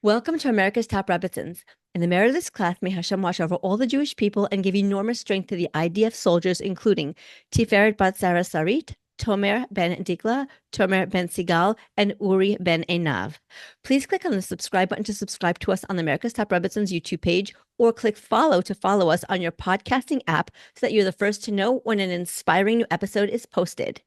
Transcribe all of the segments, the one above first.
Welcome to America's Top Rebbetzins. In the merit of this class, may Hashem watch over all the Jewish people and give enormous strength to the IDF soldiers, including Tiferet bat Sarah Sarit, Tomer ben Dikla, Tomer ben Sigal, and Uri ben Einav. Please click on the subscribe button to subscribe to us on the America's Top Rebbetzins YouTube page, or click follow to follow us on your podcasting app so that you're the first to know when an inspiring new episode is posted.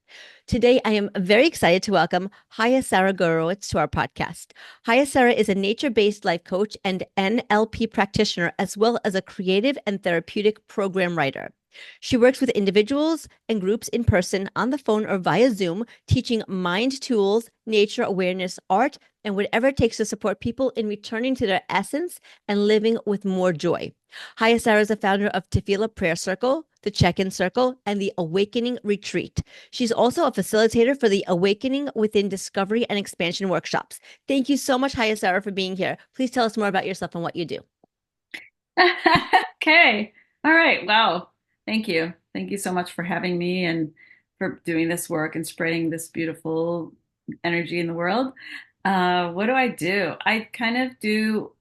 Today, I am very excited to welcome Chaya Sara Gurewicz to our podcast. Chaya Sara is a nature-based life coach and NLP practitioner, as well as a creative and therapeutic program writer. She works with individuals and groups in person, on the phone, or via Zoom, teaching mind tools, nature awareness, art, and whatever it takes to support people in returning to their essence and living with more joy. Chaya Sara is the founder of Tefillah Prayer Circle, the Check-In Circle, and the Awakening Retreat. She's also a facilitator for the Awakening Within Discovery and Expansion workshops. Thank you so much, Chaya Sara, for being here. Please tell us more about yourself and what you do. Okay. All right. Wow. Thank you. Thank you so much for having me and for doing this work and spreading this beautiful energy in the world. What do? I kind of do,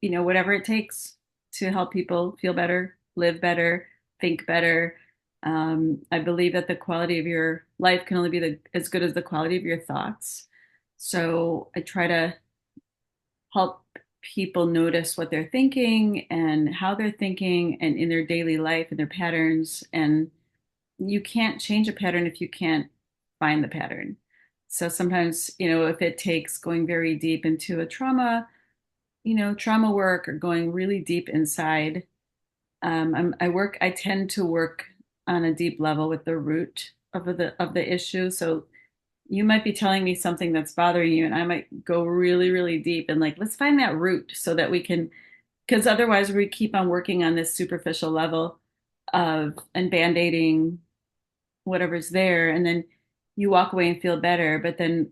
whatever it takes to help people feel better, live better, think better. I believe that the quality of your life can only be as good as the quality of your thoughts. So I try to help people notice what they're thinking and how they're thinking and in their daily life and their patterns. And you can't change a pattern if you can't find the pattern. So sometimes, if it takes going very deep into a trauma work or going really deep inside, I tend to work on a deep level with the root of the issue. So you might be telling me something that's bothering you, and I might go really, really deep and like, let's find that root so that we can, because otherwise we keep on working on this superficial level of and band-aiding whatever's there, and then you walk away and feel better, but then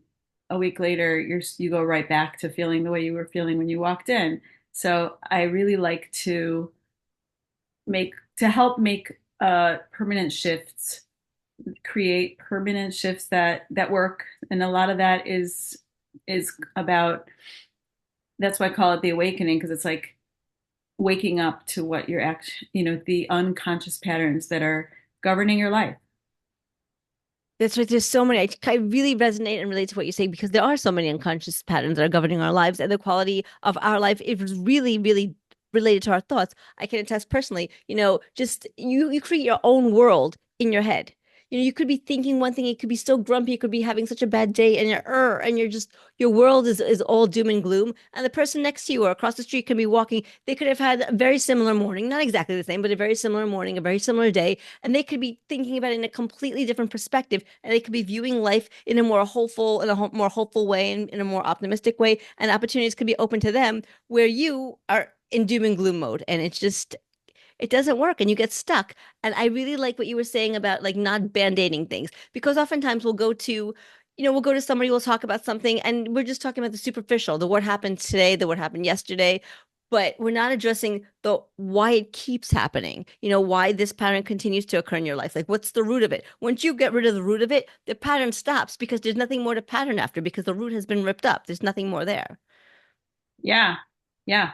a week later you go right back to feeling the way you were feeling when you walked in. So I really like to help make permanent shifts, create permanent shifts that work, and a lot of that is about, that's why I call it the awakening, because it's like waking up to what you're the unconscious patterns that are governing your life. That's right. There's so many. I really resonate and relate to what you say because there are so many unconscious patterns that are governing our lives, and the quality of our life is really, really related to our thoughts. I can attest personally, just you create your own world in your head. You could be thinking one thing, it could be so grumpy, you could be having such a bad day, and you're just your world is all doom and gloom. And the person next to you or across the street can be walking, they could have had a very similar morning, not exactly the same, but a very similar morning, a very similar day, and they could be thinking about it in a completely different perspective, and they could be viewing life in a more hopeful, more hopeful way, and in a more optimistic way, and opportunities could be open to them where you are in doom and gloom mode, and it doesn't work and you get stuck. And I really like what you were saying about like not band-aiding things, because oftentimes we'll go to somebody, we'll talk about something, and we're just talking about the superficial, the what happened today, the what happened yesterday, but we're not addressing the why it keeps happening, why this pattern continues to occur in your life. Like, what's the root of it? Once you get rid of the root of it, the pattern stops because there's nothing more to pattern after because the root has been ripped up. There's nothing more there. Yeah, yeah.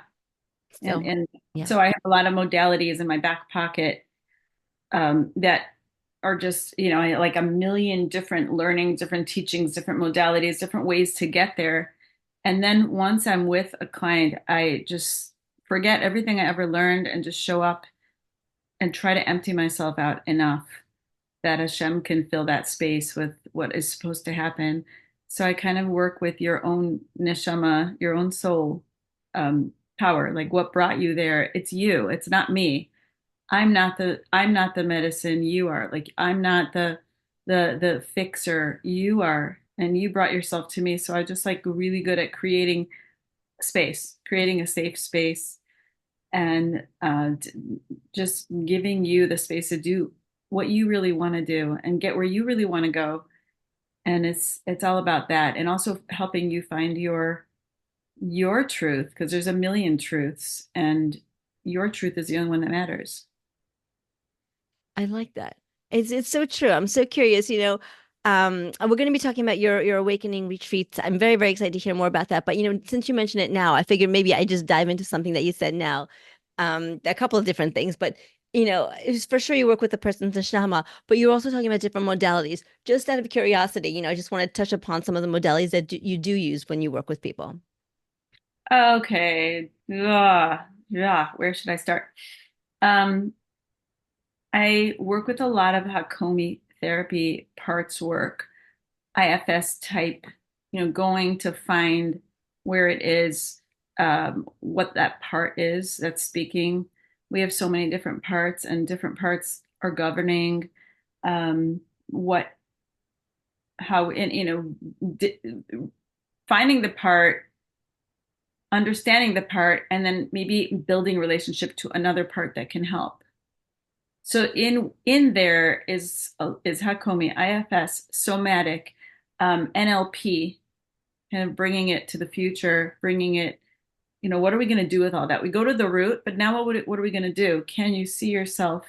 and So, and yeah. so I have a lot of modalities in my back pocket, that are just, like a million different learning, different teachings, different modalities, different ways to get there. And then once I'm with a client, I just forget everything I ever learned and just show up and try to empty myself out enough that Hashem can fill that space with what is supposed to happen. So I kind of work with your own neshama, your own soul, power, like what brought you there. It's you. It's not me. I'm not the medicine. You are. Like I'm not the fixer. You are. And you brought yourself to me. So I just like really good at creating space, creating a safe space, and just giving you the space to do what you really want to do and get where you really want to go. And it's all about that, and also helping you find your truth, because there's a million truths, and your truth is the only one that matters. I like that. It's so true. I'm so curious, We're going to be talking about your awakening retreats. I'm very, very excited to hear more about that. But since you mentioned it now, I figured maybe I just dive into something that you said now. A couple of different things, but it's for sure you work with the person's neshama, but you're also talking about different modalities. Just out of curiosity, I just want to touch upon some of the modalities that you do use when you work with people. Okay. Yeah. Where should I start? Um, I work with a lot of Hakomi therapy parts work, IFS type, going to find where it is, what that part is that's speaking. We have so many different parts, and different parts are governing what, how, and finding the part, understanding the part, and then maybe building relationship to another part that can help. So in there is Hakomi, IFS, somatic, NLP, kind of bringing it to the future, bringing it, what are we going to do with all that? We go to the root, but now what are we going to do? Can you see yourself?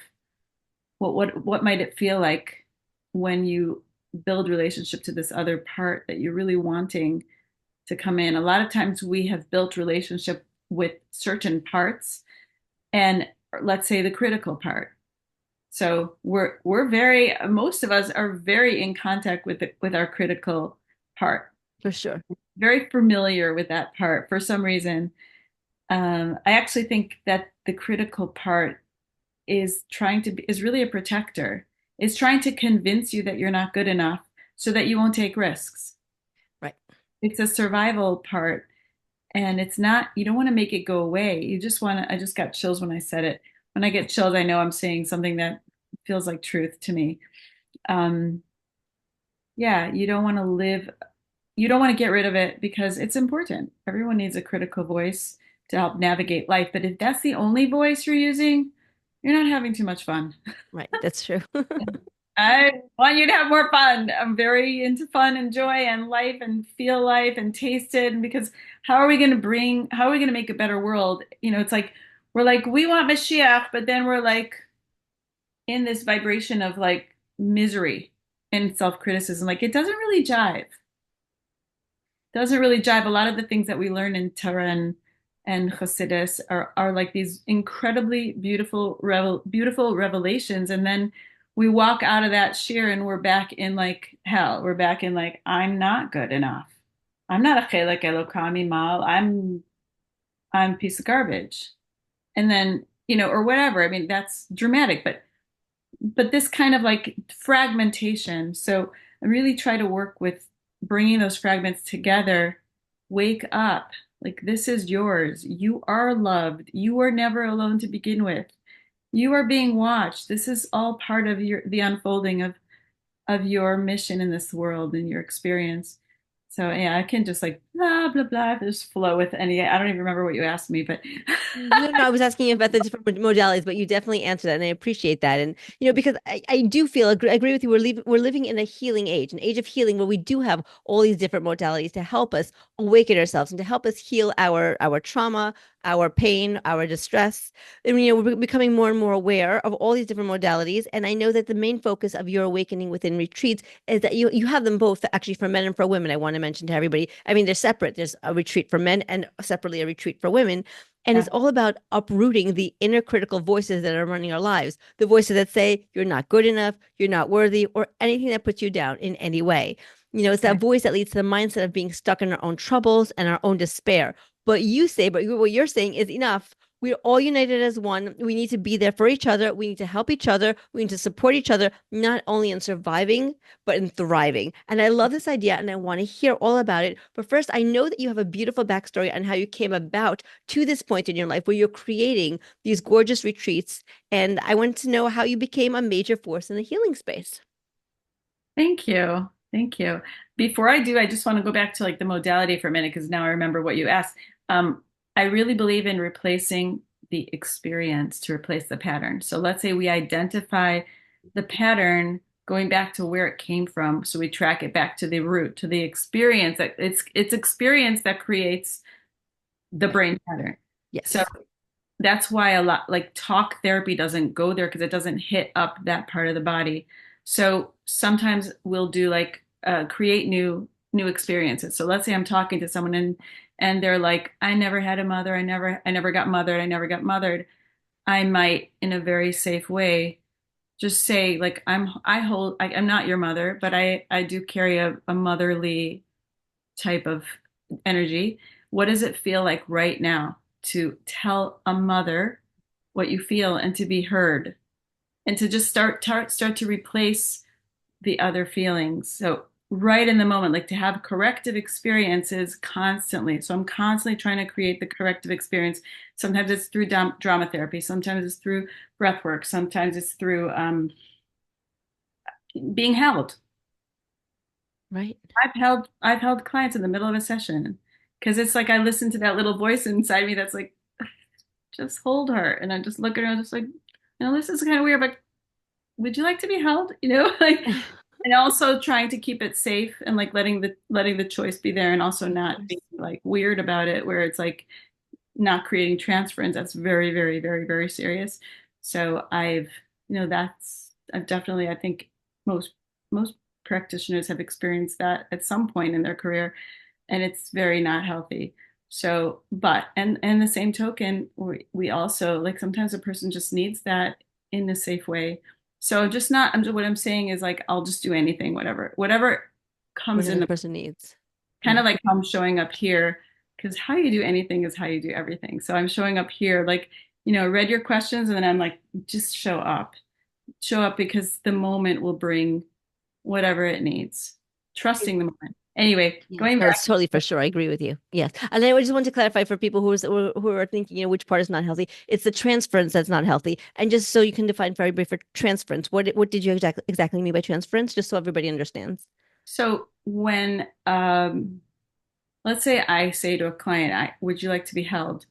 What might it feel like when you build relationship to this other part that you're really wanting to come in? A lot of times we have built relationship with certain parts, and let's say the critical part. So we're very, most of us are very in contact with our critical part, For sure. very familiar with that part for some reason. I actually think that the critical part is really a protector. It's trying to convince you that you're not good enough so that you won't take risks. Right. It's a survival part, and it's not, you don't want to make it go away. You just want to, I just got chills when I said it. When I get chills, I know I'm saying something that feels like truth to me. Um, yeah, you don't want to get rid of it because it's important. Everyone needs a critical voice to help navigate life. But if that's the only voice you're using, you're not having too much fun. Right. That's true. I want you to have more fun. I'm very into fun and joy and life and feel life and taste it. And because how are we going to make a better world? It's like, we're like, we want Mashiach, but then we're like in this vibration of like misery and self-criticism. Like it doesn't really jive. A lot of the things that we learn in Torah and Chassidus are like these incredibly beautiful revelations, and then we walk out of that shir and we're back in like hell. We're back in like, I'm not good enough. I'm not a chelek elokami mal. I'm a piece of garbage. And then or whatever. I mean, that's dramatic, but this kind of like fragmentation. So I really try to work with bringing those fragments together. Wake up. Like this is yours. You are loved. You were never alone to begin with. You are being watched. This is all part of the unfolding of your mission in this world and your experience. So yeah, I can just like blah blah blah, just flow with any. I don't even remember what you asked me, but No, no, I was asking you about the different modalities, but you definitely answered that, and I appreciate that. And because I do feel agree with you. We're living in a healing age, an age of healing, where we do have all these different modalities to help us awaken ourselves and to help us heal our trauma, our pain, our distress. And we're becoming more and more aware of all these different modalities. And I know that the main focus of your awakening within retreats is that you have them both actually for men and for women. I want to mention to everybody. I mean, they're separate. There's a retreat for men and separately a retreat for women. And yeah, it's all about uprooting the inner critical voices that are running our lives, the voices that say you're not good enough, you're not worthy, or anything that puts you down in any way. It's that right. voice that leads to the mindset of being stuck in our own troubles and our own despair. But what you're saying is enough. We're all united as one. We need to be there for each other. We need to help each other. We need to support each other, not only in surviving, but in thriving. And I love this idea and I want to hear all about it. But first, I know that you have a beautiful backstory on how you came about to this point in your life where you're creating these gorgeous retreats. And I want to know how you became a major force in the healing space. Thank you. Thank you. Before I do, I just want to go back to like the modality for a minute because now I remember what you asked. I really believe in replacing the experience to replace the pattern. So let's say we identify the pattern going back to where it came from. So we track it back to the root, to the experience that it's experience that creates the Right. brain pattern. So Yes. that's why a lot like talk therapy doesn't go there because it doesn't hit up that part of the body. So sometimes we'll do like create new experiences. So let's say I'm talking to someone and they're like, I never had a mother, I never got mothered, I never got mothered. I might, in a very safe way, just say like I'm not your mother, but I do carry a motherly type of energy. What does it feel like right now to tell a mother what you feel and to be heard and to just start to replace the other feelings? So right in the moment, like to have corrective experiences constantly. So I'm constantly trying to create the corrective experience. Sometimes it's through drama therapy. Sometimes it's through breath work. Sometimes it's through being held. Right. I've held clients in the middle of a session because it's like I listen to that little voice inside me that's like, just hold her. And I just look at her and I'm just like, this is kind of weird, but would you like to be held? Like, and also trying to keep it safe and like letting the choice be there and also Of not course. being like weird about it, where it's like not creating transference. That's very, very, very, very serious. So I've definitely, I think most practitioners have experienced that at some point in their career, and it's very not healthy. So, but and the same token, we also like sometimes a person just needs that in a safe way. So just not, what I'm saying is like I'll just do anything, whatever comes Whatever in the the person needs. kind Yeah. of like how I'm showing up here, because how you do anything is how you do everything. So I'm showing up here, like, read your questions, and then I'm like, just show up because the moment will bring whatever it needs, trusting the moment. Anyway, Yes, going no, back. it's totally for sure. I agree with you. Yes. And I just want to clarify for people who are thinking, which part is not healthy. It's the transference that's not healthy. And just so you can define very brief for transference, what did you exactly mean by transference? Just so everybody understands. So when let's say I say to a client, would you like to be held?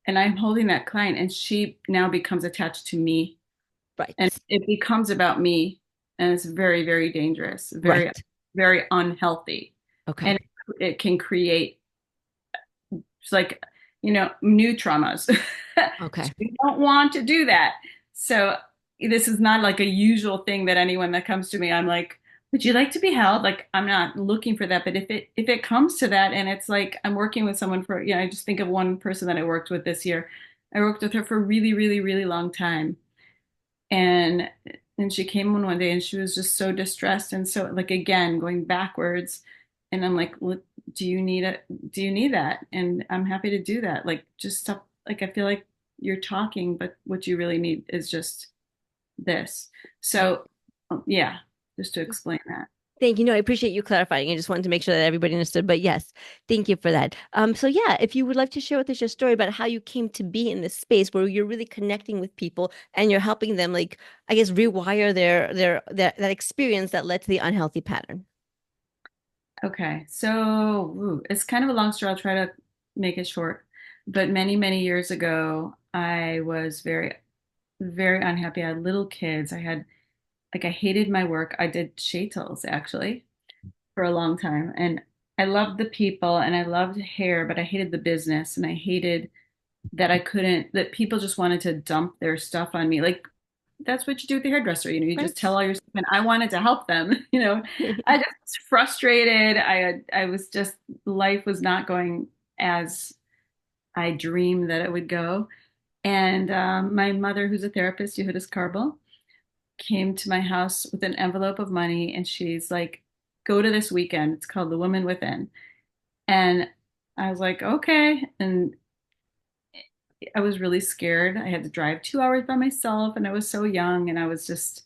And I'm holding that client and she now becomes attached to me and Right. it becomes about me, and it's very, very dangerous, very, Right. very unhealthy. And Okay. it can create, it's like, new traumas. Okay. We don't want to do that. So this is not like a usual thing that anyone that comes to me, I'm like, would you like to be held? Like, I'm not looking for that. But if it comes to that, and it's like I'm working with someone for, I just think of one person that I worked with this year. I worked with her for a really, really, really long time. And she came one day and she was just so distressed and so like again going backwards. And I'm like, look, do you need it? Do you need that? And I'm happy to do that. Like just stop. Like I feel like you're talking, but what you really need is just this. Right. So yeah, just to explain that. Thank you. No, I appreciate you clarifying. I just wanted to make sure that everybody understood. But yes, thank you for that. So yeah, if you would like to share with us your story about how you came to be in this space where you're really connecting with people and you're helping them, like, I guess, rewire that experience that led to the unhealthy pattern. Okay, so it's kind of a long story. I'll try to make it short. But many, many years ago, I was very, very unhappy. I had little kids. I hated my work. I did shaitels actually for a long time. And I loved the people and I loved hair, but I hated the business and I hated that that people just wanted to dump their stuff on me. Like that's what you do with the hairdresser. You just tell Right. all your stuff. And I wanted to help them. I just was frustrated. I was just, life was not going as I dreamed that it would go. And my mother, who's a therapist, Yehudis Karbel, came to my house with an envelope of money and she's like, go to this weekend. It's called The Woman Within. And I was like, okay. And I was really scared. I had to drive 2 hours by myself and I was so young and I was just,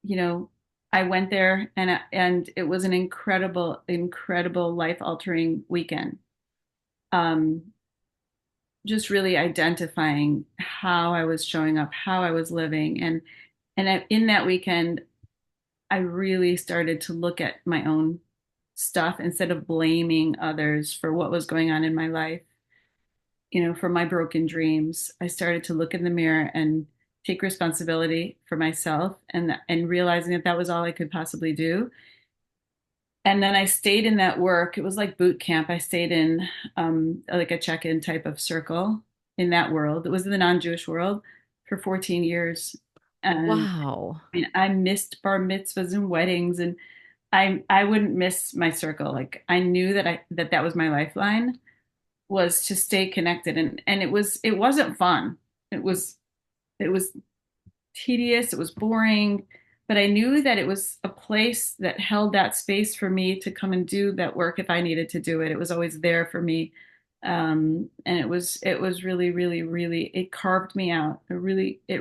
you know, I went there and it was an incredible, incredible life altering weekend. Um, just really identifying how I was showing up, how I was living. In that weekend, I really started to look at my own stuff instead of blaming others for what was going on in my life, for my broken dreams. I started to look in the mirror and take responsibility for myself and realizing that that was all I could possibly do. And then I stayed in that work. It was like boot camp. I stayed in like a check-in type of circle in that world. It was in the non-Jewish world for 14 years. And Wow. I mean, I missed bar mitzvahs and weddings, and I wouldn't miss my circle. Like I knew that was my lifeline, was to stay connected, and it wasn't fun. It was tedious, it was boring, but I knew that it was a place that held that space for me to come and do that work if I needed to do it. It was always there for me. And it was really, really, really, it carved me out. It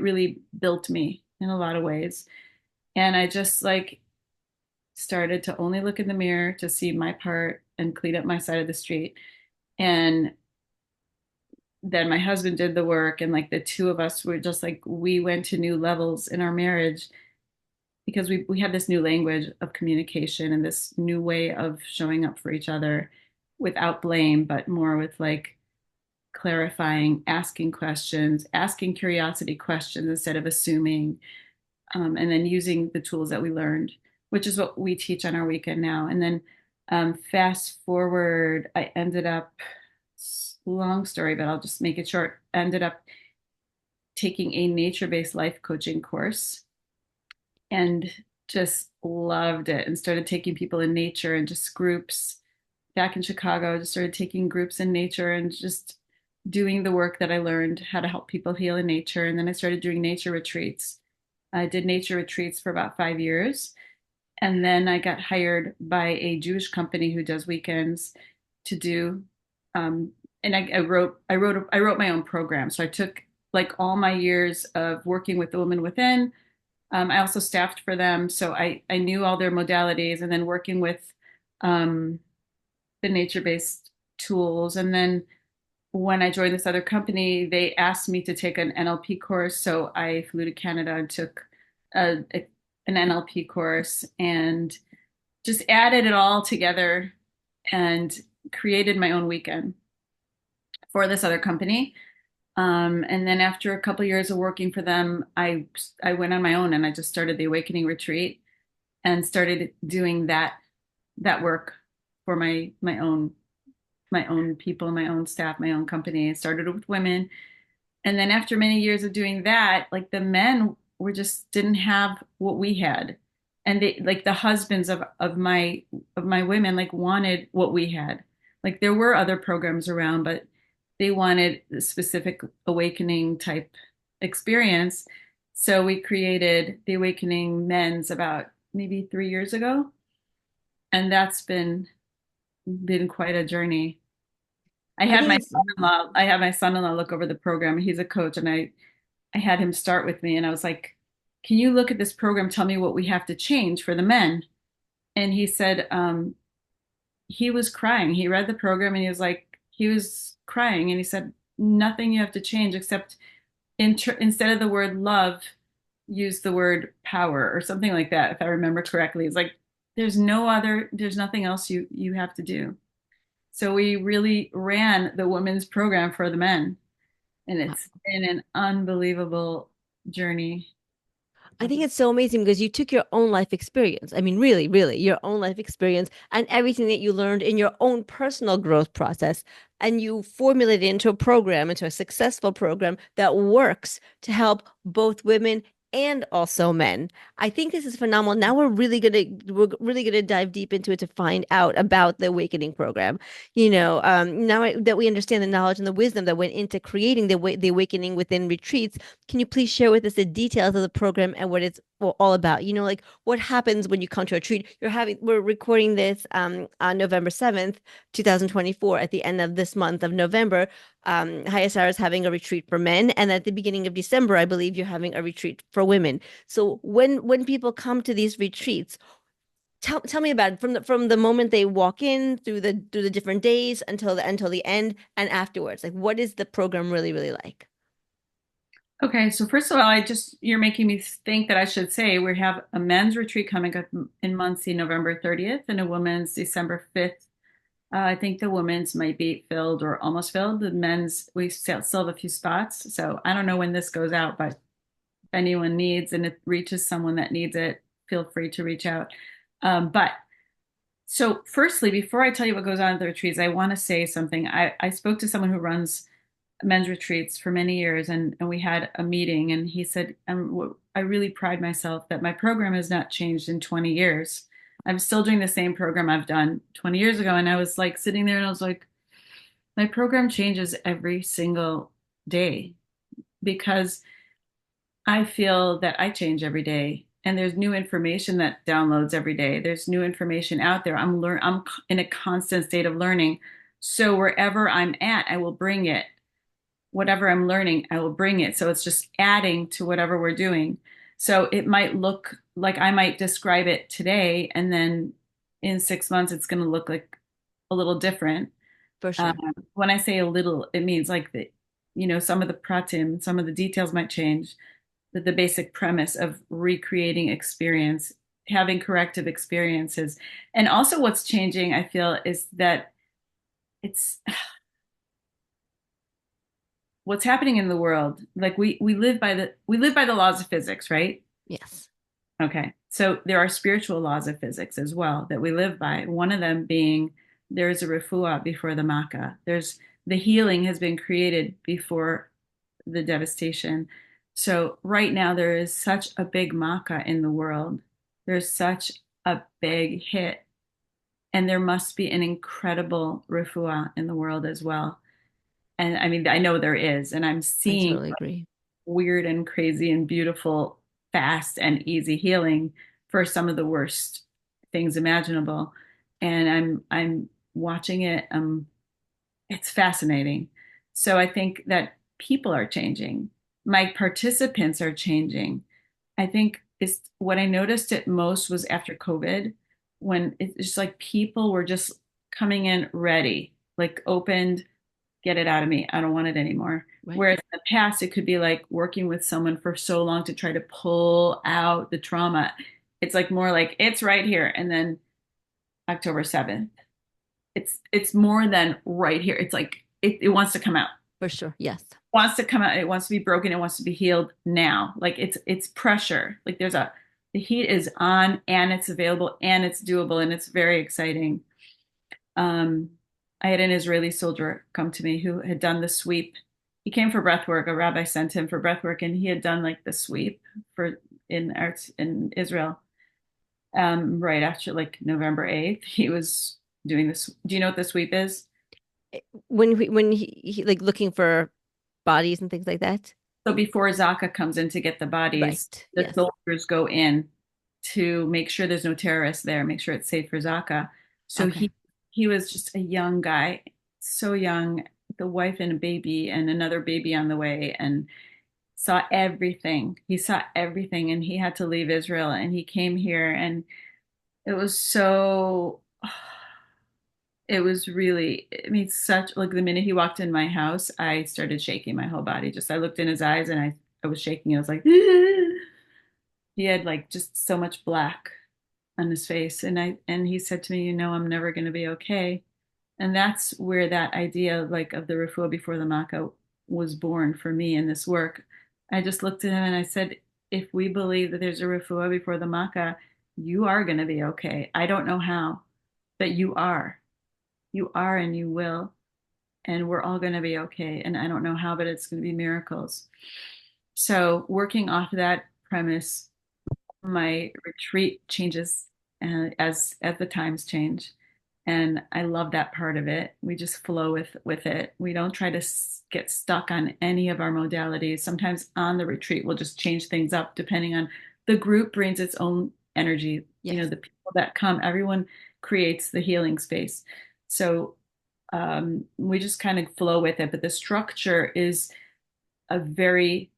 really built me in a lot of ways. And I just like started to only look in the mirror to see my part and clean up my side of the street. And then my husband did the work, and like the two of us were just like we went to new levels in our marriage because we have this new language of communication and this new way of showing up for each other without blame, but more with like clarifying, asking questions, asking curiosity questions instead of assuming, and then using the tools that we learned, which is what we teach on our weekend now. And then fast forward, I ended up, long story, but I'll just make it short, ended up taking a nature-based life coaching course and just loved it and started taking people in nature and just groups back in Chicago. Just started taking groups in nature and just doing the work that I learned how to help people heal in nature. And then I started doing nature retreats. I did nature retreats for about 5 years. And then I got hired by a Jewish company who does weekends to do, um, and I wrote my own program. So I took like all my years of working with the woman within. I also staffed for them, so I knew all their modalities, and then working with um, the nature-based tools. And then when I joined this other company, they asked me to take an NLP course. So I flew to Canada and took an NLP course and just added it all together and created my own weekend for this other company. And then after a couple of years of working for them, I went on my own and I just started the Awakening Retreat and started doing that work for my own people, my own staff, my own company. I started with women. And then after many years of doing that, like the men were just didn't have what we had. And they like the husbands of my women like wanted what we had. Like there were other programs around, but they wanted a specific awakening type experience. So we created the Awakening Men's about maybe 3 years ago. And that's been quite a journey. I I had think my it's son-in-law, I had my son-in-law look over the program. He's a coach, and I had him start with me, and I was like, "Can you look at this program? Tell me what we have to change for the men." And he said, he was crying. He read the program, and he was crying, and he said, "Nothing you have to change except instead of the word love, use the word power or something like that." If I remember correctly, it's like there's nothing else you have to do. So we really ran the women's program for the men, and it's been an unbelievable journey. I think it's so amazing because you took your own life experience. I mean, really, really, your own life experience and everything that you learned in your own personal growth process, and you formulated it into a program, into a successful program that works to help both women and also men. I think this is phenomenal. Now we're really gonna dive deep into it to find out about the Awakening program. That we understand the knowledge and the wisdom that went into creating the Awakening Within retreats, can you please share with us the details of the program and what it's all about? Like what happens when you come to a retreat? We're recording this on November 7th, 2024, at the end of this month of November. Chaya Sara is having a retreat for men, and at the beginning of December, I believe you're having a retreat for women. So when people come to these retreats, tell me about it from the moment they walk in through the different days until the end and afterwards. Like what is the program really, really like? Okay, so first of all, you're making me think that I should say we have a men's retreat coming up in Muncie, November 30th, and a women's December 5th. I think the women's might be filled or almost filled. The men's, we still have a few spots. So I don't know when this goes out, but if anyone needs and it reaches someone that needs it, feel free to reach out. But so firstly, before I tell you what goes on at the retreats, I want to say something. I spoke to someone who runs men's retreats for many years, and we had a meeting, and he said, I really pride myself that my program has not changed in 20 years. I'm still doing the same program I've done 20 years ago. And I was like sitting there and I was like, my program changes every single day because I feel that I change every day. And there's new information that downloads every day. There's new information out there. I'm in a constant state of learning. So wherever I'm at, I will bring it. Whatever I'm learning, I will bring it. So it's just adding to whatever we're doing. So it might look like I might describe it today, and then in 6 months, it's going to look like a little different. For sure. When I say a little, it means like some of the pratim, some of the details might change, but the basic premise of recreating experience, having corrective experiences. And also what's changing, I feel, is that it's what's happening in the world. Like we live by the laws of physics, right? Yes. Okay. So there are spiritual laws of physics as well that we live by. One of them being there is a refuah before the makkah. There's the healing has been created before the devastation. So right now there is such a big makkah in the world. There's such a big hit, and there must be an incredible refuah in the world as well. And I mean, I know there is, and I'm I seeing totally agree. weird and crazy and beautiful, fast and easy healing for some of the worst things imaginable. And I'm watching it. It's fascinating. So I think that people are changing. My participants are changing. I think it's what I noticed it most was after COVID, when it's just like people were just coming in ready, like opened, get it out of me. I don't want it anymore. Right. Whereas in the past, it could be like working with someone for so long to try to pull out the trauma. It's like more like it's right here. And then October 7th, it's more than right here. It's like it wants to come out. For sure. Yes. Wants to come out. It wants to be broken. It wants to be healed now. Like it's pressure. Like the heat is on and it's available and it's doable and it's very exciting. Um, I had an Israeli soldier come to me who had done the sweep. He came for breath work. A rabbi sent him for breath work, and he had done like the sweep for in arts in Israel. Right after like November 8th, he was doing this. Do you know what the sweep is? When he like looking for bodies and things like that. So before Zaka comes in to get the bodies, Right. the Yes. soldiers go in to make sure there's no terrorists there, make sure it's safe for Zaka. So Okay. he was just a young guy, so young, the wife and a baby and another baby on the way, and saw everything. He saw everything, and he had to leave Israel, and he came here, and it was so. It was really, I mean, such like the minute he walked in my house, I started shaking my whole body. Just I looked in his eyes and I was shaking. I was like, he had like just so much black on his face. And he said to me, I'm never going to be okay. And that's where that idea like of the refuah before the makkah was born for me in this work. I just looked at him and I said, if we believe that there's a refuah before the makkah, you are going to be okay. I don't know how, but you are. You are and you will. And we're all going to be okay. And I don't know how, but it's going to be miracles. So, working off of that premise, my retreat changes as the times change, and I love that part of it. We just flow with it. We don't try to get stuck on any of our modalities. Sometimes on the retreat we'll just change things up depending on the group brings its own energy. Yes. The people that come, everyone creates the healing space. So we just kind of flow with it, but the structure is a very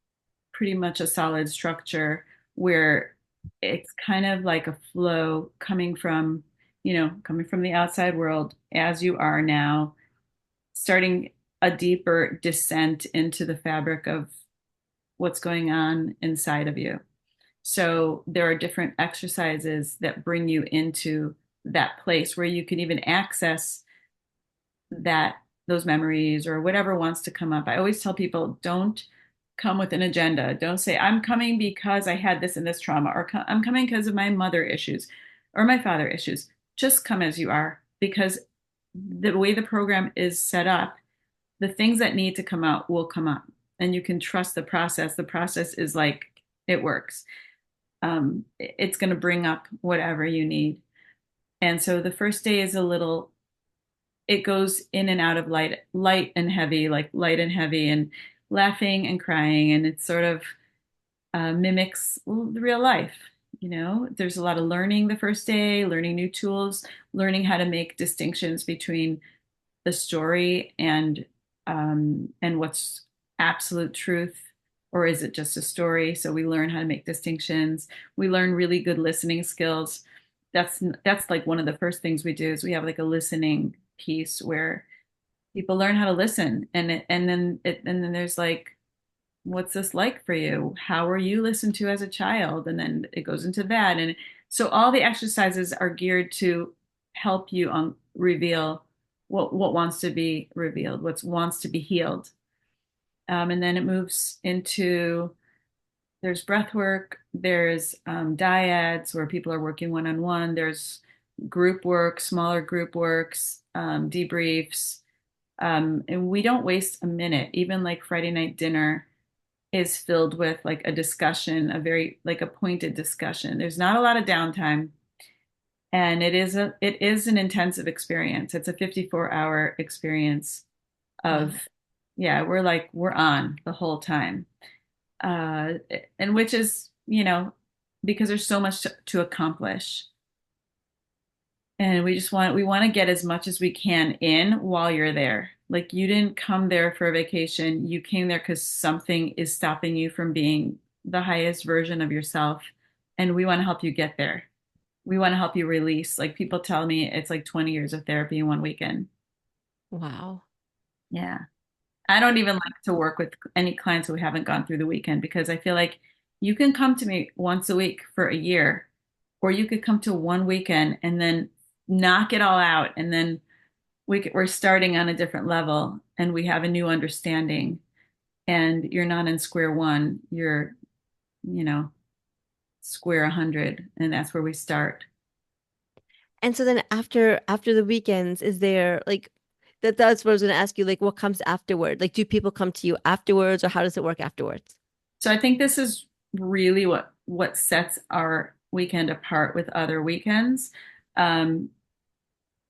pretty much a solid structure where it's kind of like a flow coming from the outside world as you are now, starting a deeper descent into the fabric of what's going on inside of you. So there are different exercises that bring you into that place where you can even access that those memories or whatever wants to come up. I always tell people don't come with an agenda. Don't say, I'm coming because I had this and this trauma, or I'm coming because of my mother issues or my father issues. Just come as you are because the way the program is set up, the things that need to come out will come out, and you can trust the process. The process is like it works. It's going to bring up whatever you need. And so the first day is a little, it goes in and out of light and heavy, like light and heavy, and laughing and crying, and it sort of mimics real life. There's a lot of learning the first day, learning new tools, learning how to make distinctions between the story and what's absolute truth, or is it just a story? So we learn how to make distinctions. We learn really good listening skills. That's like one of the first things we do is we have like a listening piece where people learn how to listen, and then there's like, what's this like for you? How were you listened to as a child? And then it goes into that. And so all the exercises are geared to help you reveal what wants to be revealed, what wants to be healed. And then it moves into, there's breath work, there's dyads where people are working one-on-one, there's group work, smaller group works, debriefs. And we don't waste a minute. Even like Friday night dinner is filled with like a discussion, a very like a pointed discussion. There's not a lot of downtime, and it is an intensive experience. It's a 54-hour experience of, Wow. yeah, we're on the whole time. Uh, and which is, because there's so much to accomplish. And we want to get as much as we can in while you're there. Like you didn't come there for a vacation. You came there because something is stopping you from being the highest version of yourself. And we want to help you get there. We want to help you release. Like people tell me it's like 20 years of therapy in one weekend. Wow. Yeah. I don't even like to work with any clients who haven't gone through the weekend because I feel like you can come to me once a week for a year, or you could come to one weekend and then knock it all out. And then we're starting on a different level and we have a new understanding. And you're not in square one, you're, you know, square 100. And that's where we start. And so then after the weekends, is there like that's what I was going to ask you, like what comes afterward? Like do people come to you afterwards or how does it work afterwards? So I think this is really what sets our weekend apart with other weekends. Um,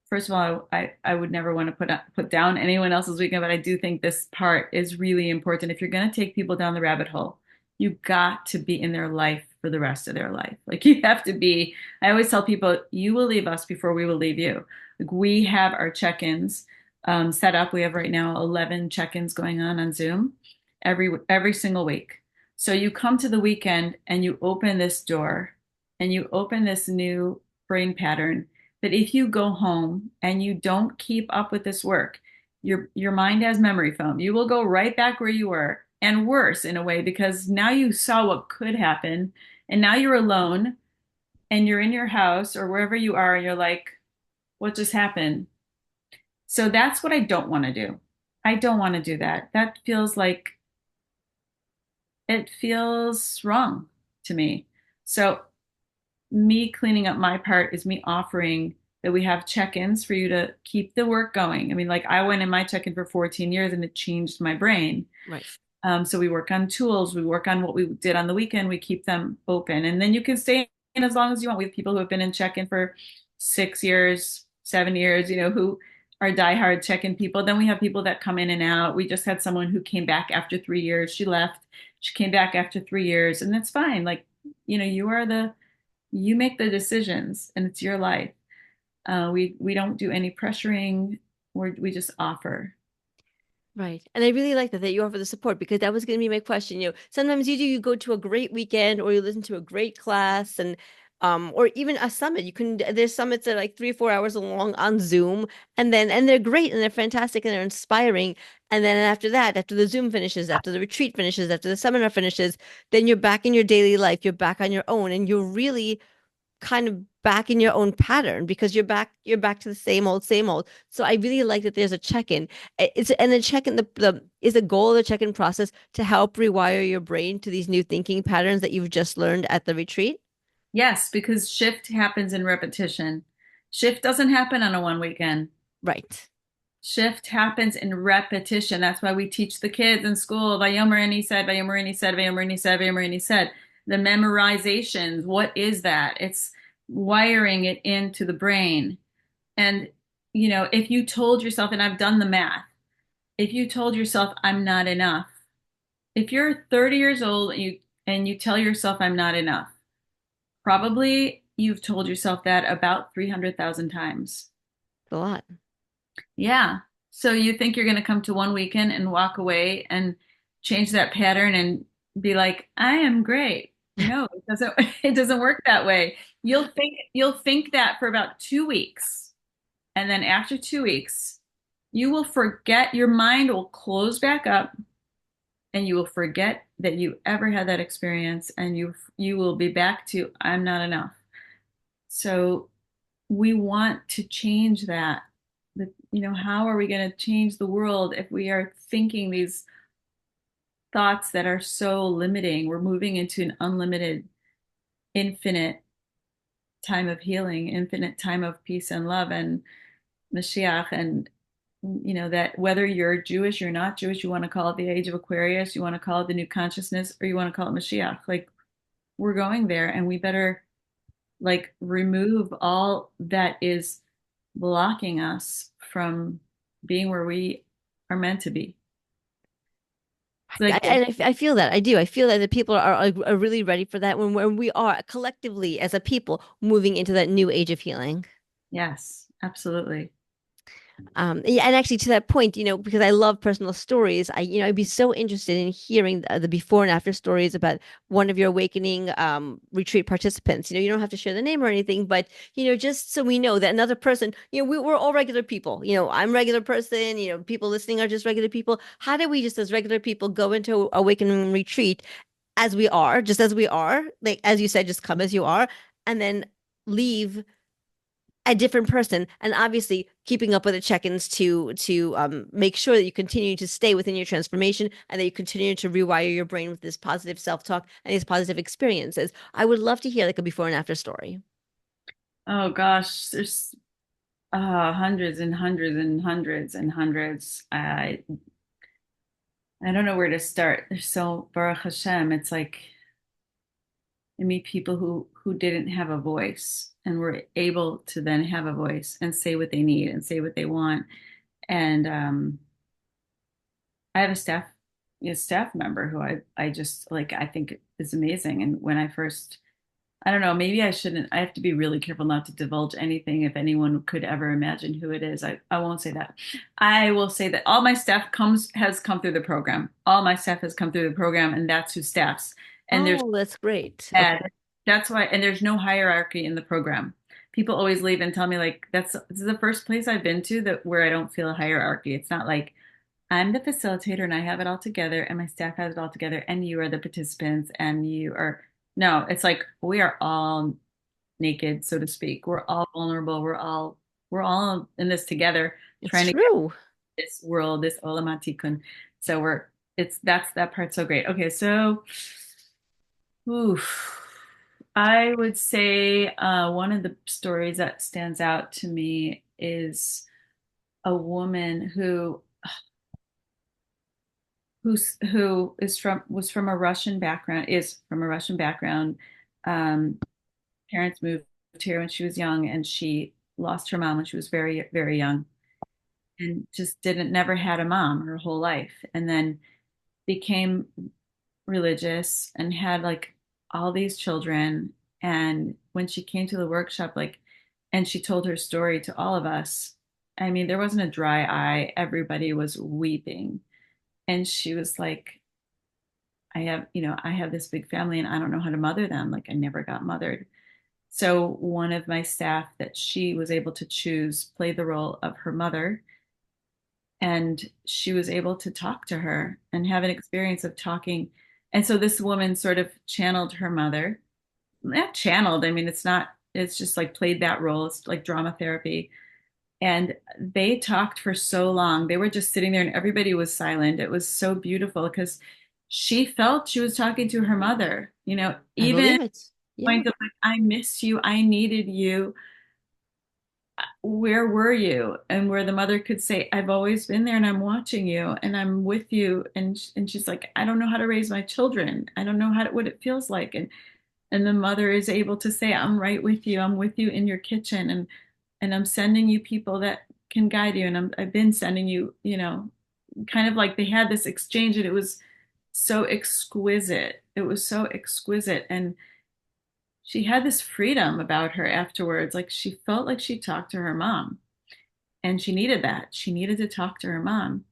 First of all, I would never want to put down anyone else's weekend, but I do think this part is really important. If you're going to take people down the rabbit hole, you got to be in their life for the rest of their life. Like you have to be, I always tell people, you will leave us before we will leave you. Like we have our check-ins set up. We have right now 11 check-ins going on Zoom every single week. So you come to the weekend and you open this door and you open this new brain pattern. But if you go home and you don't keep up with this work, your mind has memory foam. You will go right back where you were, and worse in a way, because now you saw what could happen, and now you're alone, and you're in your house or wherever you are, and you're like, what just happened? So that's what I don't want to do. I don't want to do that. That feels like it feels wrong to me. So me cleaning up my part is me offering that we have check-ins for you to keep the work going. I mean, like I went in my check-in for 14 years and it changed my brain. Right. So we work on tools, we work on what we did on the weekend, we keep them open. And then you can stay in as long as you want. We have people who have been in check-in for 6 years, 7 years, who are diehard check-in people. Then we have people that come in and out. We just had someone who came back after 3 years. She left. She came back after 3 years, and that's fine. Like, you make the decisions and it's your life. We don't do any pressuring. We just offer. Right. And I really like that you offer the support because that was going to be my question. Sometimes you go to a great weekend or you listen to a great class and or even a summit. There's summits that are like 3 or 4 hours long on Zoom and they're great and they're fantastic and they're inspiring. And then after that, after the Zoom finishes, after the retreat finishes, after the seminar finishes, then you're back in your daily life, you're back on your own and you're really kind of back in your own pattern because you're back to the same old same old. So I really like that there's a check-in. It's and the check-in the is the goal of the check-in process to help rewire your brain to these new thinking patterns that you've just learned at the retreat. Yes, because shift happens in repetition. Shift doesn't happen on a one weekend. Right. Shift happens in repetition. That's why we teach the kids in school. Vayomarini said, Vayomarini said, Vayomarini said, Vayomarini said. The memorizations, what is that? It's wiring it into the brain. And, if you told yourself, and I've done the math, if you told yourself, I'm not enough, if you're 30 years old and you tell yourself, I'm not enough, probably you've told yourself that about 300,000 times. It's a lot. Yeah. So you think you're going to come to one weekend and walk away and change that pattern and be like, I am great. No, it doesn't it doesn't work that way. You'll think that for about 2 weeks. And then after 2 weeks, you will forget, your mind will close back up and you will forget that you ever had that experience and you will be back to I'm not enough. So we want to change that. How are we going to change the world if we are thinking these thoughts that are so limiting? We're moving into an unlimited, infinite time of healing, infinite time of peace and love and Mashiach. And, that whether you're Jewish or not Jewish, you want to call it the age of Aquarius, you want to call it the new consciousness, or you want to call it Mashiach. Like, we're going there and we better like remove all that is blocking us from being where we are meant to be. It's like, I feel that. I do. I feel that the people are really ready for that when we are collectively as a people moving into that new age of healing. yes, absolutely. Yeah, and actually to that point, because I love personal stories, I'd be so interested in hearing the before and after stories about one of your awakening retreat participants. You don't have to share the name or anything, but just so we know that another person, we're all regular people. I'm a regular person. People listening are just regular people. How do we just as regular people go into awakening retreat as we are, just as we are, like as you said, just come as you are, and then leave a different person, and obviously keeping up with the check-ins to make sure that you continue to stay within your transformation and that you continue to rewire your brain with this positive self-talk and these positive experiences. I would love to hear like a before and after story. Oh gosh, there's hundreds and hundreds and hundreds and hundreds. I don't know where to start. There's so Baruch Hashem. It's like I meet people who didn't have a voice and were able to then have a voice and say what they need and say what they want. And I have a staff member who I just like I think is amazing. And when I don't know, maybe I shouldn't. I have to be really careful not to divulge anything if anyone could ever imagine who it is. I won't say that. I will say that all my staff has come through the program. All my staff has come through the program, and that's who staffs. And there's Oh, that's great. yeah, Okay. that's why, and there's no hierarchy in the program. People always leave and tell me like this is the first place I've been to that where I don't feel a hierarchy. It's not like I'm the facilitator and I have it all together and my staff has it all together and you are the participants and you are no, it's like we are all naked, so to speak. We're all vulnerable. We're all in this together It's trying to get true. this world, this olamatikun. So that's that part's so great. Okay, so oof. I would say one of the stories that stands out to me is a woman who was from a Russian background, is from a Russian background. Um, Parents moved here when she was young, and she lost her mom when she was very, very young, and just didn't never had a mom her whole life, and then became religious and had like all these children. And when she came to the workshop, like, and she told her story to all of us, I mean, there wasn't a dry eye. Everybody was weeping. And she was like, I have this big family and I don't know how to mother them. Like, I never got mothered. So one of my staff that she was able to choose played the role of her mother. And she was able to talk to her and have an experience of talking. And so this woman sort of channeled her mother. Not channeled, I mean, it's just like played that role. It's like drama therapy. And they talked for so long. They were just sitting there and everybody was silent. It was so beautiful because she felt she was talking to her mother, I even believe it. Yeah. points of like, I miss you, I needed you. where were you? And where the mother could say, I've always been there and I'm watching you and I'm with you. And she's like, I don't know how to raise my children. I don't know what it feels like. And the mother is able to say, I'm right with you. I'm with you in your kitchen and I'm sending you people that can guide you. And I've been sending you, kind of like they had this exchange and it was so exquisite. It was so exquisite. And she had this freedom about her afterwards. Like she felt like she talked to her mom and she needed that. She needed to talk to her mom.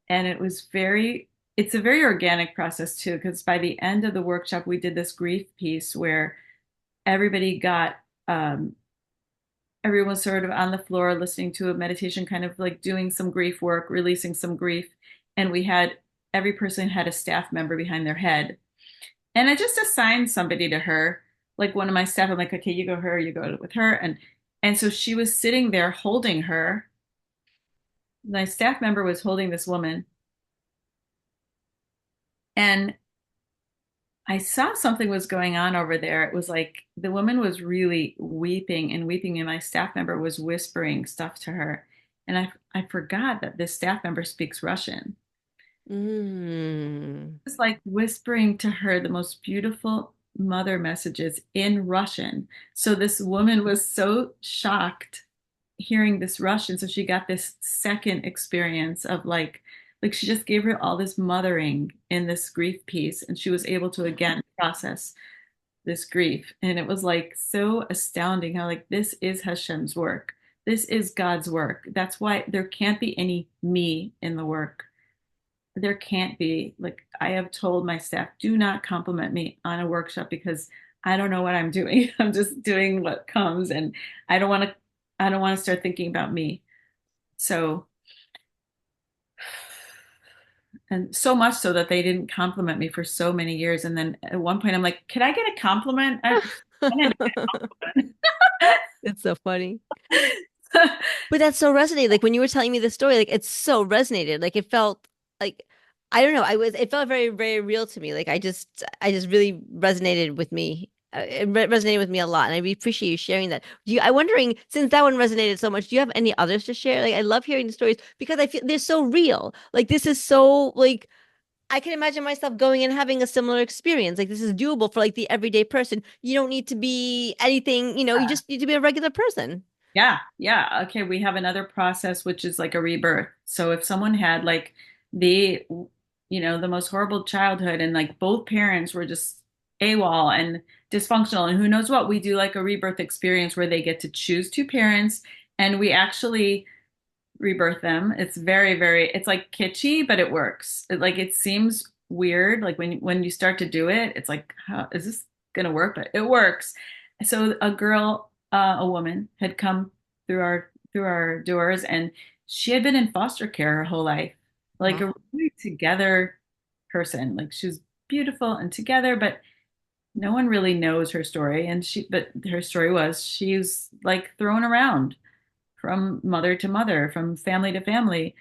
And it's a very organic process too, because by the end of the workshop, we did this grief piece where everybody got, everyone was sort of on the floor listening to a meditation, kind of like doing some grief work, releasing some grief. And every person had a staff member behind their head. And I just assigned somebody to her, like one of my staff. I'm like, okay, you go her, you go with her. And so she was sitting there holding her. My staff member was holding this woman. And I saw something was going on over there. It was like the woman was really weeping and weeping, and my staff member was whispering stuff to her. And I forgot that this staff member speaks Russian. Mm. It's like whispering to her the most beautiful mother messages in Russian. So this woman was so shocked hearing this Russian. So she got this second experience of like she just gave her all this mothering in this grief piece, and she was able to again process this grief. And it was like so astounding how like this is Hashem's work. This is God's work. That's why there can't be any me in the work. There can't be. Like I have told my staff, do not compliment me on a workshop because I don't know what I'm doing. I'm just doing what comes and I don't want to I don't want to start thinking about me. So, and so much so that they didn't compliment me for so many years. And then at one point I'm like, can I get a compliment? I need a It's so funny. compliment. But that's so resonated. Like when you were telling me the story, like it's so resonated. Like it felt like I don't know. It felt very, very real to me. Like I just really resonated with me. It resonated with me a lot, and I really appreciate you sharing that. I'm wondering, since that one resonated so much, do you have any others to share? Like I love hearing the stories because I feel they're so real. Like this is so like I can imagine myself going and having a similar experience. Like this is doable for like the everyday person. You don't need to be anything, you just need to be a regular person. Yeah, yeah. Okay, we have another process which is like a rebirth. So if someone had like the, the most horrible childhood and like both parents were just AWOL and dysfunctional and who knows what, we do like a rebirth experience where they get to choose two parents and we actually rebirth them. It's very, very, it's like kitschy, but it works. It seems weird. Like when you start to do it, it's like, how is this gonna work? But it works. So a woman had come through our doors and she had been in foster care her whole life, like a Wow. really together person. Like she was beautiful and together, but no one really knows her story. But her story was she was like thrown around from mother to mother, from family to family.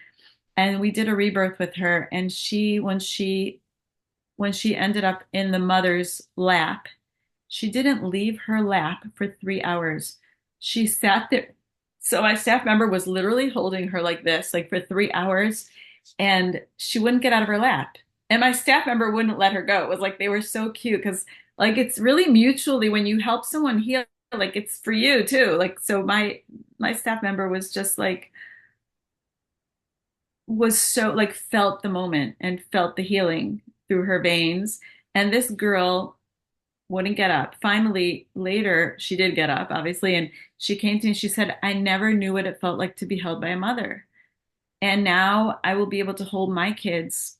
And we did a rebirth with her. And when she ended up in the mother's lap, she didn't leave her lap for 3 hours. She sat there. So my staff member was literally holding her like this, like for 3 hours, and she wouldn't get out of her lap. And my staff member wouldn't let her go. It was like they were so cute because like it's really mutually when you help someone heal, like it's for you too. Like so my staff member was just like was so like felt the moment and felt the healing through her veins. And this girl wouldn't get up. Finally, later, she did get up, obviously, and she came to me and she said, I never knew what it felt like to be held by a mother. And now I will be able to hold my kids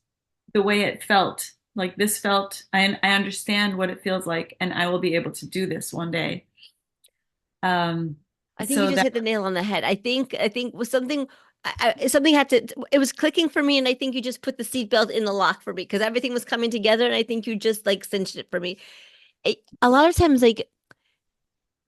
the way it felt. Like this felt, I understand what it feels like, and I will be able to do this one day. Um, I think you so just that, hit the nail on the head. I think was something something had to it was clicking for me and I think you just put the seatbelt in the lock for me because everything was coming together and I think you just like cinched it for me. A lot of times like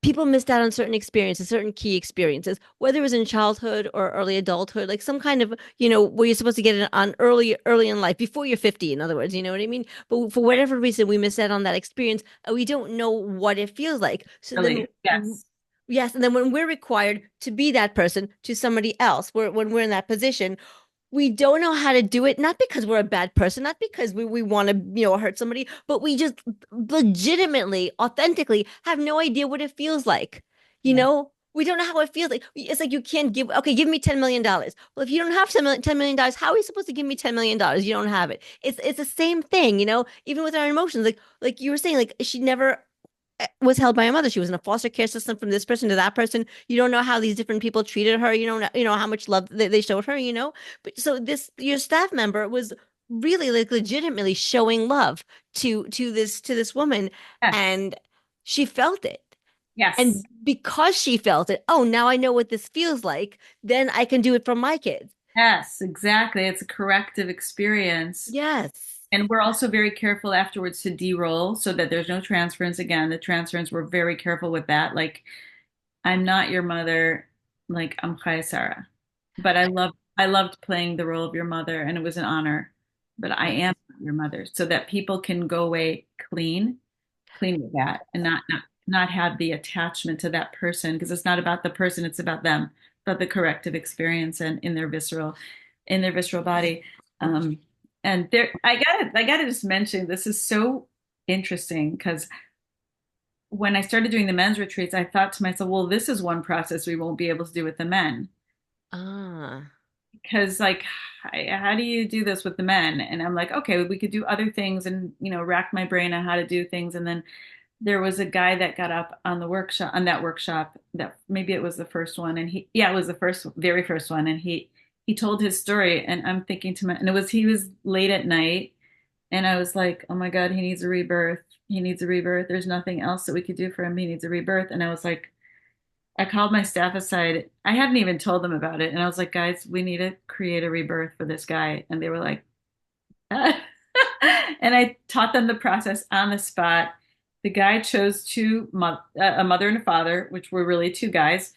people missed out on certain experiences, certain key experiences, whether it was in childhood or early adulthood, like some kind of, where you're supposed to get it on early in life, before you're 50, in other words, you know what I mean? But for whatever reason, we miss out on that experience and we don't know what it feels like. So then really, yes. Yes, and then when we're required to be that person to somebody else, when we're in that position, we don't know how to do it, not because we're a bad person, not because we want to, hurt somebody, but we just legitimately, authentically have no idea what it feels like. Yeah. We don't know how it feels like. It's like you can't give, okay, give me $10 million. Well, if you don't have $10 million, how are you supposed to give me $10 million? You don't have it. It's the same thing, even with our emotions. Like you were saying, like she never was held by a mother. She was in a foster care system from this person to that person. You don't know how these different people treated her. You don't know, how much love they showed her. But so your staff member was really like legitimately showing love to this woman, Yes. and she felt it. Yes. And because she felt it, oh, now I know what this feels like. Then I can do it for my kids. Yes, exactly. It's a corrective experience. Yes. And we're also very careful afterwards to de-roll so that there's no transference. Again, the transference, we're very careful with that. Like, I'm not your mother, like I'm Chaya Sara. But I loved playing the role of your mother and it was an honor. But I Yes. am your mother so that people can go away clean with that and not have the attachment to that person because it's not about the person, it's about them, but the corrective experience and in their visceral body. Um, and there I gotta just mention this is so interesting because when I started doing the men's retreats, I thought to myself, well, this is one process we won't be able to do with the men. Ah. Because like how do you do this with the men? And I'm like, okay, we could do other things and rack my brain on how to do things. And then there was a guy that got up on that workshop that maybe it was the first one and it was the very first one and he told his story and I'm thinking to my and he was late at night and I was like, oh my God, he needs a rebirth. He needs a rebirth. There's nothing else that we could do for him. He needs a rebirth. And I was like, I called my staff aside. I hadn't even told them about it. And I was like, guys, we need to create a rebirth for this guy. And they were like, and I taught them the process on the spot. The guy chose a mother and a father, which were really two guys,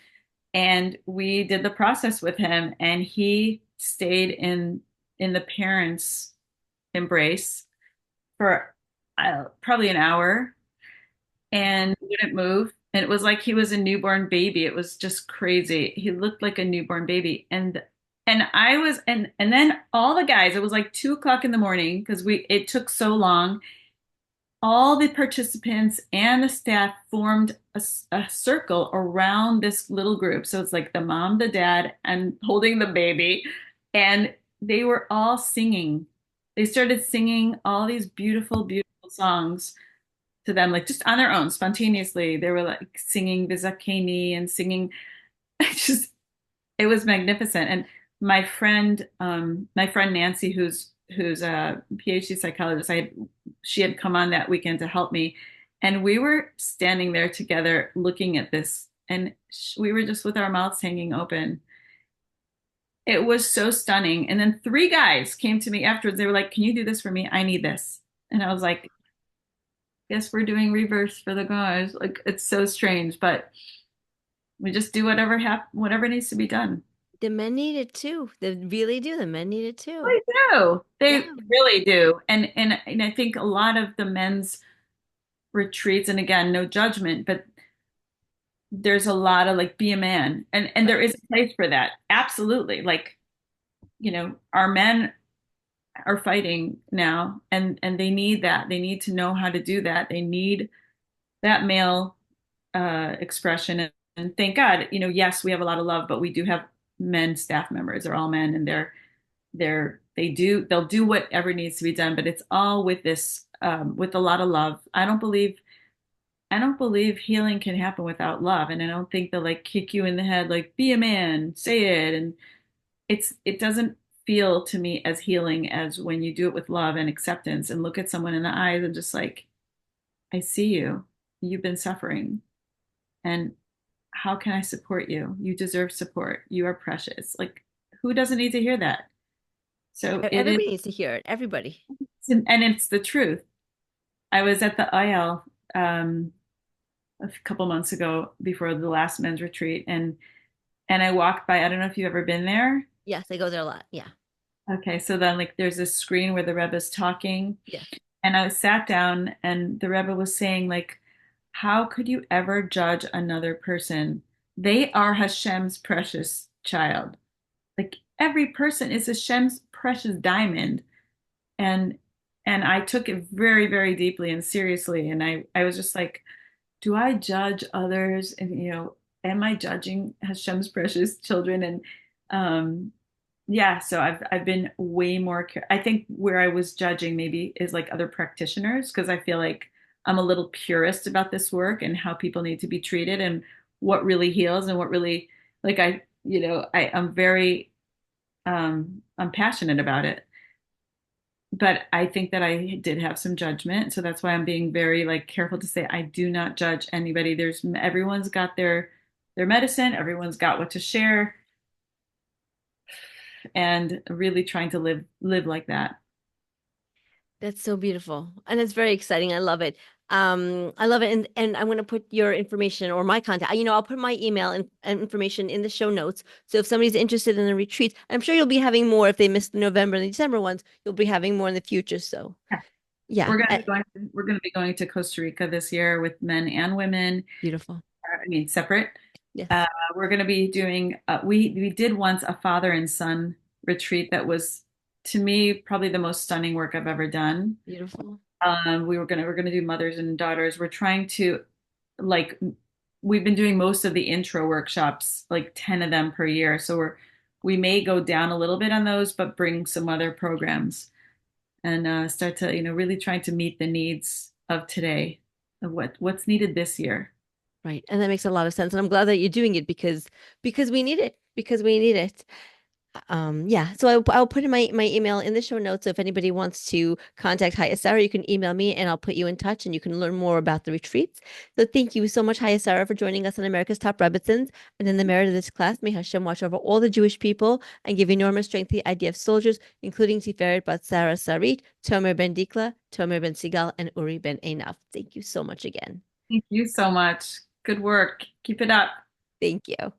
and we did the process with him. And he stayed in the parents' embrace for probably an hour and wouldn't move. And it was like he was a newborn baby. It was just crazy. He looked like a newborn baby. And I was and then all the guys, it was like 2 o'clock in the morning because we it took so long. All the participants and the staff formed a circle around this little group. So it's like the mom, the dad, and holding the baby. And they were all singing. They started singing all these beautiful, beautiful songs to them, like just on their own, spontaneously. They were like singing Bizakeni and singing. Just it was magnificent. And my friend Nancy, who's a PhD psychologist, she had come on that weekend to help me, and we were standing there together looking at this, and we were just with our mouths hanging open. It was so stunning. And then three guys came to me afterwards. They were like, "Can you do this for me? I need this." And I was like, "Guess we're doing reverse for the guys." Like it's so strange, but we just do whatever needs to be done. The men need it too. They really do. The men need it too. They do. They Yeah. really do. And I think a lot of the men's retreats, and again, no judgment, but there's a lot of like be a man. And there is a place for that. Absolutely. Like, our men are fighting now and they need that. They need to know how to do that. They need that male expression. And thank God, yes, we have a lot of love, but we do have men staff members. They're all men and they'll do whatever needs to be done, but it's all with this with a lot of love. I don't believe healing can happen without love, and I don't think they'll like kick you in the head like be a man, say it, and it doesn't feel to me as healing as when you do it with love and acceptance and look at someone in the eyes and just like I see you. You've been suffering, and how can I support you? You deserve support. You are precious. Like who doesn't need to hear that? So it is. Everybody needs to hear it. Everybody. And it's the truth. I was at the IL a couple months ago before the last men's retreat, and I walked by. I don't know if you've ever been there. Yes, they go there a lot. Yeah. Okay, so then like there's this screen where the Rebbe's talking, Yeah. and I sat down, and the Rebbe was saying like, how could you ever judge another person? They are Hashem's precious child. Like every person is Hashem's precious diamond. And I took it very, very deeply and seriously. And I was just like, do I judge others? And am I judging Hashem's precious children? And um yeah, so I've been way more I think where I was judging maybe is like other practitioners because I feel like I'm a little purist about this work and how people need to be treated and what really heals and what really like I'm very I'm passionate about it. But I think that I did have some judgment, so that's why I'm being very like careful to say I do not judge anybody. There's everyone's got their medicine, everyone's got what to share, and really trying to live like that. That's so beautiful. And it's very exciting. I love it. I love it. And I'm going to put your information or my contact. I'll put my email and information in the show notes. So if somebody's interested in a retreat, I'm sure you'll be having more if they missed the November and the December ones, you'll be having more in the future. So Yeah. yeah, We're going to be going to Costa Rica this year with men and women. beautiful. I mean, separate. Uh, Yes, we're going to be doing. We did once a father and son retreat that was, to me, probably the most stunning work I've ever done. beautiful. We're gonna do mothers and daughters. We're trying to like we've been doing most of the intro workshops, like 10 of them per year. So we may go down a little bit on those, but bring some other programs and start to, really trying to meet the needs of today, of what's needed this year. Right. And that makes a lot of sense. And I'm glad that you're doing it because we need it. Because we need it. Yeah, so I'll put in my email in the show notes. So if anybody wants to contact Chaya Sara, you can email me and I'll put you in touch and you can learn more about the retreats. So thank you so much, Chaya Sara, for joining us on America's Top Rebbitzins. And in the merit of this class, may Hashem watch over all the Jewish people and give enormous strength to the idea of soldiers, including Tiferet Bat Sarah Sarit, Tomer Ben Dikla, Tomer Ben Sigal, and Uri Ben Einaf. Thank you so much again. Thank you so much. Good work. Keep it up. Thank you.